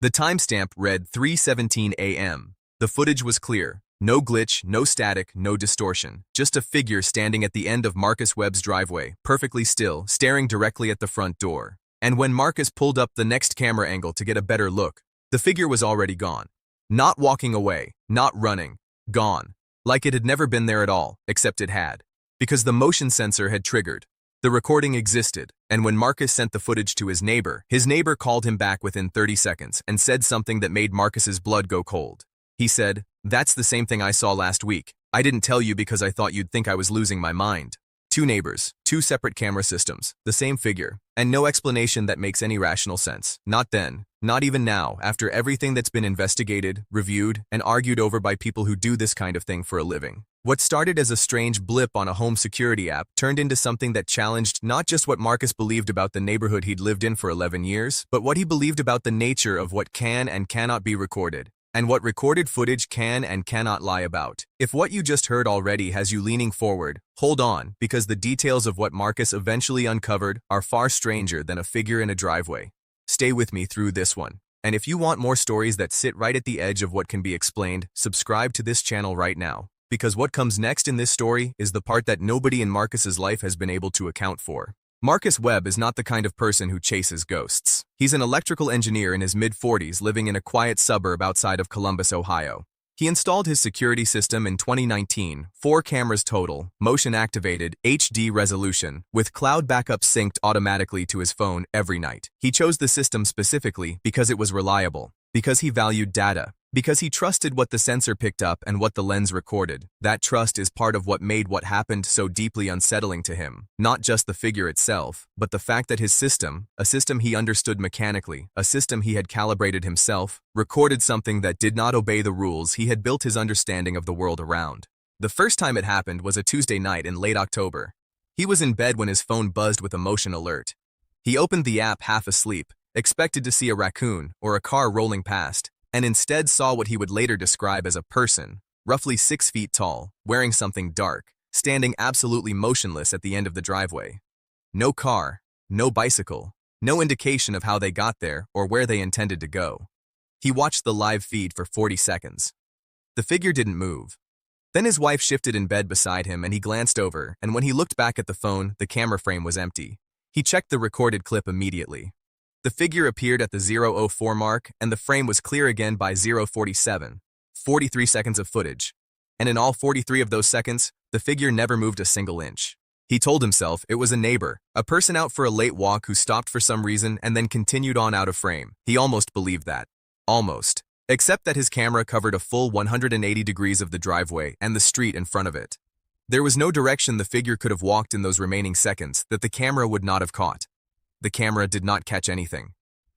The timestamp read 3:17 a.m. The footage was clear. No glitch, no static, no distortion. Just a figure standing at the end of Marcus Webb's driveway, perfectly still, staring directly at the front door. And when Marcus pulled up the next camera angle to get a better look, the figure was already gone. Not walking away, not running, gone. Like it had never been there at all, except it had. Because the motion sensor had triggered. The recording existed, and when Marcus sent the footage to his neighbor called him back within 30 seconds and said something that made Marcus's blood go cold. He said, "That's the same thing I saw last week. I didn't tell you because I thought you'd think I was losing my mind." Two neighbors, two separate camera systems, the same figure, and no explanation that makes any rational sense. Not then, not even now, after everything that's been investigated, reviewed, and argued over by people who do this kind of thing for a living. What started as a strange blip on a home security app turned into something that challenged not just what Marcus believed about the neighborhood he'd lived in for 11 years, but what he believed about the nature of what can and cannot be recorded, and what recorded footage can and cannot lie about. If what you just heard already has you leaning forward, hold on, because the details of what Marcus eventually uncovered are far stranger than a figure in a driveway. Stay with me through this one. And if you want more stories that sit right at the edge of what can be explained, subscribe to this channel right now. Because what comes next in this story is the part that nobody in Marcus's life has been able to account for. Marcus Webb is not the kind of person who chases ghosts. He's an electrical engineer in his mid-40s living in a quiet suburb outside of Columbus, Ohio. He installed his security system in 2019, 4 cameras total, motion-activated, HD resolution, with cloud backup synced automatically to his phone every night. He chose the system specifically because it was reliable, because he valued data, because he trusted what the sensor picked up and what the lens recorded. That trust is part of what made what happened so deeply unsettling to him. Not just the figure itself, but the fact that his system, a system he understood mechanically, a system he had calibrated himself, recorded something that did not obey the rules he had built his understanding of the world around. The first time it happened was a Tuesday night in late October. He was in bed when his phone buzzed with a motion alert. He opened the app half asleep, expected to see a raccoon or a car rolling past, and instead saw what he would later describe as a person, roughly 6 feet tall, wearing something dark, standing absolutely motionless at the end of the driveway. No car, no bicycle, no indication of how they got there or where they intended to go. He watched the live feed for 40 seconds. The figure didn't move. Then his wife shifted in bed beside him and he glanced over, and when he looked back at the phone, the camera frame was empty. He checked the recorded clip immediately. The figure appeared at the 0:04 mark, and the frame was clear again by 0:47, 43 seconds of footage. And in all 43 of those seconds, the figure never moved a single inch. He told himself it was a neighbor, a person out for a late walk who stopped for some reason and then continued on out of frame. He almost believed that. Almost. Except that his camera covered a full 180 degrees of the driveway and the street in front of it. There was no direction the figure could have walked in those remaining seconds that the camera would not have caught. The camera did not catch anything.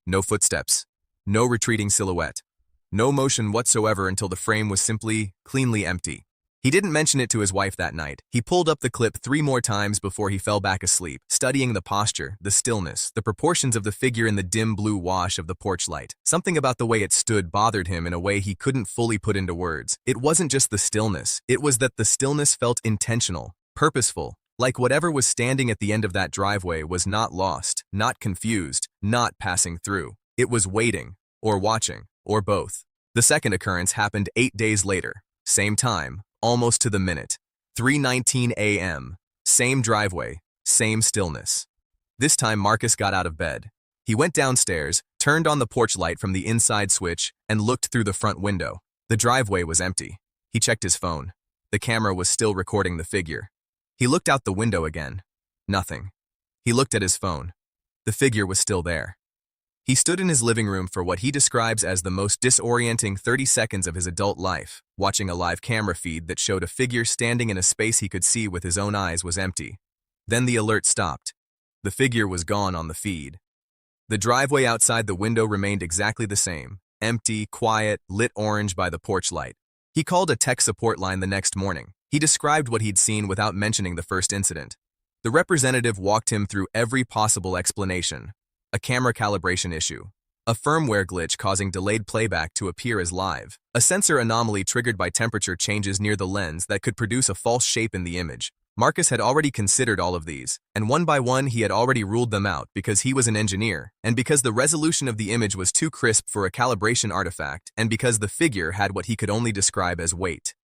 No footsteps. No retreating silhouette. No motion whatsoever until the frame was simply, cleanly empty. He didn't mention it to his wife that night. He pulled up the clip 3 more times before he fell back asleep, studying the posture, the stillness, the proportions of the figure in the dim blue wash of the porch light. Something about the way it stood bothered him in a way he couldn't fully put into words. It wasn't just the stillness. It was that the stillness felt intentional, purposeful, like whatever was standing at the end of that driveway was not lost, not confused, not passing through. It was waiting, or watching, or both. The second occurrence happened 8 days later. Same time, almost to the minute. 3:19 a.m. Same driveway, same stillness. This time Marcus got out of bed. He went downstairs, turned on the porch light from the inside switch, and looked through the front window. The driveway was empty. He checked his phone. The camera was still recording the figure. He looked out the window again. Nothing. He looked at his phone. The figure was still there. He stood in his living room for what he describes as the most disorienting 30 seconds of his adult life, watching a live camera feed that showed a figure standing in a space he could see with his own eyes was empty. Then the alert stopped. The figure was gone on the feed. The driveway outside the window remained exactly the same, empty, quiet, lit orange by the porch light. He called a tech support line the next morning. He described what he'd seen without mentioning the first incident. The representative walked him through every possible explanation. A camera calibration issue. A firmware glitch causing delayed playback to appear as live. A sensor anomaly triggered by temperature changes near the lens that could produce a false shape in the image. Marcus had already considered all of these, and one by one he had already ruled them out because he was an engineer, and because the resolution of the image was too crisp for a calibration artifact, and because the figure had what he could only describe as weight.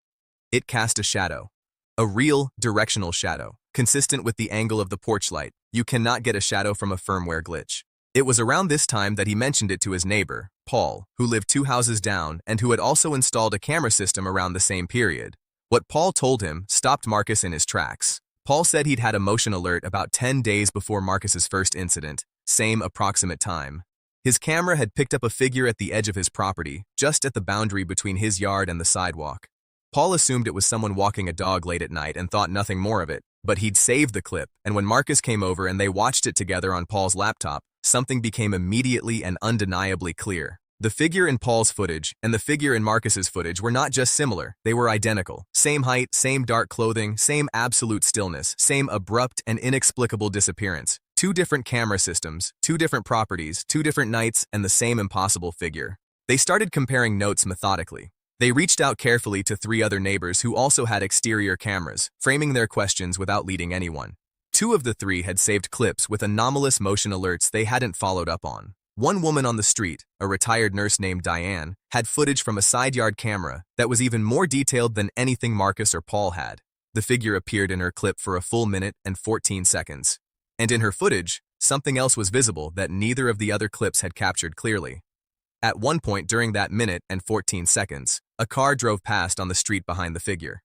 It cast a shadow. A real, directional shadow, consistent with the angle of the porch light. You cannot get a shadow from a firmware glitch. It was around this time that he mentioned it to his neighbor, Paul, who lived 2 houses down and who had also installed a camera system around the same period. What Paul told him stopped Marcus in his tracks. Paul said he'd had a motion alert about 10 days before Marcus's first incident, same approximate time. His camera had picked up a figure at the edge of his property, just at the boundary between his yard and the sidewalk. Paul assumed it was someone walking a dog late at night and thought nothing more of it, but he'd saved the clip, and when Marcus came over and they watched it together on Paul's laptop, something became immediately and undeniably clear. The figure in Paul's footage and the figure in Marcus's footage were not just similar, they were identical. Same height, same dark clothing, same absolute stillness, same abrupt and inexplicable disappearance. 2 different camera systems, 2 different properties, 2 different nights, and the same impossible figure. They started comparing notes methodically. They reached out carefully to 3 other neighbors who also had exterior cameras, framing their questions without leading anyone. 2 of the 3 had saved clips with anomalous motion alerts they hadn't followed up on. One woman on the street, a retired nurse named Diane, had footage from a side yard camera that was even more detailed than anything Marcus or Paul had. The figure appeared in her clip for a full minute and 14 seconds. And in her footage, something else was visible that neither of the other clips had captured clearly. At one point during that minute and 14 seconds, a car drove past on the street behind the figure.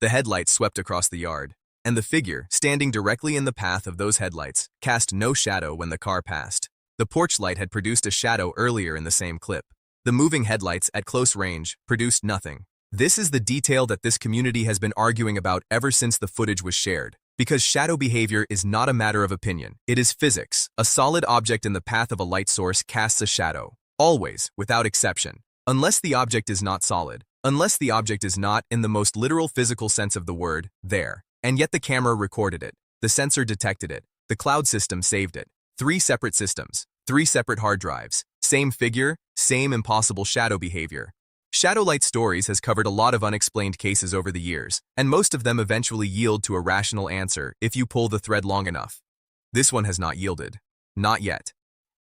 The headlights swept across the yard, and the figure, standing directly in the path of those headlights, cast no shadow when the car passed. The porch light had produced a shadow earlier in the same clip. The moving headlights at close range produced nothing. This is the detail that this community has been arguing about ever since the footage was shared. Because shadow behavior is not a matter of opinion. It is physics. A solid object in the path of a light source casts a shadow. Always, without exception. Unless the object is not solid. Unless the object is not, in the most literal physical sense of the word, there. And yet the camera recorded it. The sensor detected it. The cloud system saved it. 3 separate systems, 3 separate hard drives, same figure, same impossible shadow behavior. Shadowlight Stories has covered a lot of unexplained cases over the years, and most of them eventually yield to a rational answer if you pull the thread long enough. This one has not yielded. Not yet.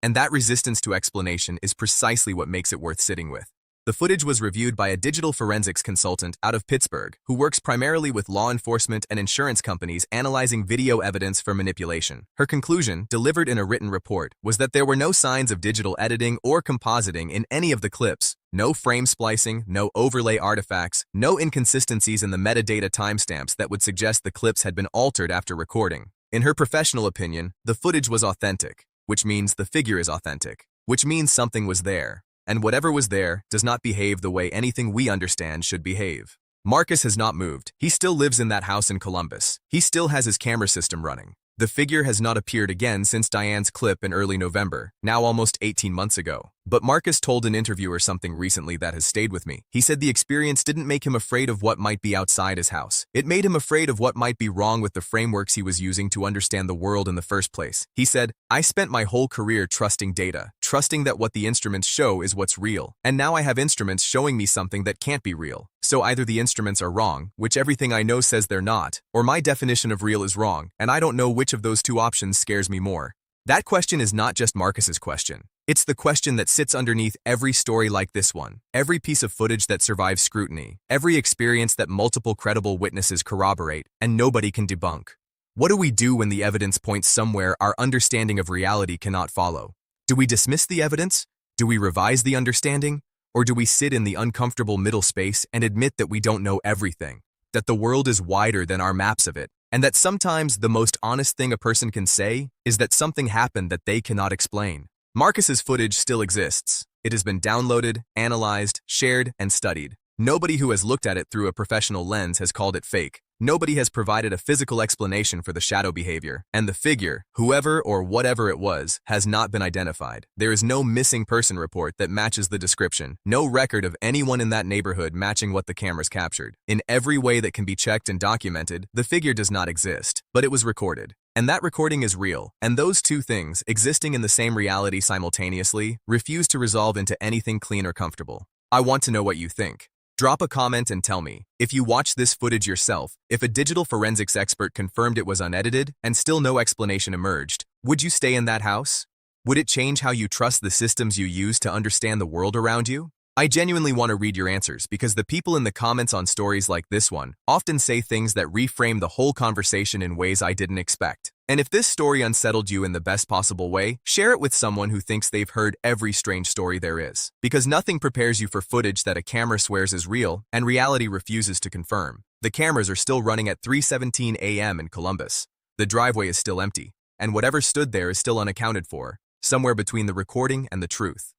And that resistance to explanation is precisely what makes it worth sitting with. The footage was reviewed by a digital forensics consultant out of Pittsburgh who works primarily with law enforcement and insurance companies analyzing video evidence for manipulation. Her conclusion, delivered in a written report, was that there were no signs of digital editing or compositing in any of the clips, no frame splicing, no overlay artifacts, no inconsistencies in the metadata timestamps that would suggest the clips had been altered after recording. In her professional opinion, the footage was authentic, which means the figure is authentic, which means something was there. And whatever was there does not behave the way anything we understand should behave. Marcus has not moved. He still lives in that house in Columbus. He still has his camera system running. The figure has not appeared again since Diane's clip in early November, now almost 18 months ago. But Marcus told an interviewer something recently that has stayed with me. He said the experience didn't make him afraid of what might be outside his house. It made him afraid of what might be wrong with the frameworks he was using to understand the world in the first place. He said, "I spent my whole career trusting data, trusting that what the instruments show is what's real. And now I have instruments showing me something that can't be real. So either the instruments are wrong, which everything I know says they're not, or my definition of real is wrong, and I don't know which of those 2 options scares me more." That question is not just Marcus's question. It's the question that sits underneath every story like this one, every piece of footage that survives scrutiny, every experience that multiple credible witnesses corroborate, and nobody can debunk. What do we do when the evidence points somewhere our understanding of reality cannot follow? Do we dismiss the evidence? Do we revise the understanding? Or do we sit in the uncomfortable middle space and admit that we don't know everything, that the world is wider than our maps of it, and that sometimes the most honest thing a person can say is that something happened that they cannot explain? Marcus's footage still exists. It has been downloaded, analyzed, shared, and studied. Nobody who has looked at it through a professional lens has called it fake. Nobody has provided a physical explanation for the shadow behavior, and the figure, whoever or whatever it was, has not been identified. There is no missing person report that matches the description, no record of anyone in that neighborhood matching what the cameras captured. In every way that can be checked and documented, the figure does not exist, but it was recorded. And that recording is real, and those 2 things, existing in the same reality simultaneously, refuse to resolve into anything clean or comfortable. I want to know what you think. Drop a comment and tell me, if you watched this footage yourself, if a digital forensics expert confirmed it was unedited and still no explanation emerged, would you stay in that house? Would it change how you trust the systems you use to understand the world around you? I genuinely want to read your answers because the people in the comments on stories like this one often say things that reframe the whole conversation in ways I didn't expect. And if this story unsettled you in the best possible way, share it with someone who thinks they've heard every strange story there is. Because nothing prepares you for footage that a camera swears is real and reality refuses to confirm. The cameras are still running at 3:17 a.m. in Columbus. The driveway is still empty, and whatever stood there is still unaccounted for, somewhere between the recording and the truth.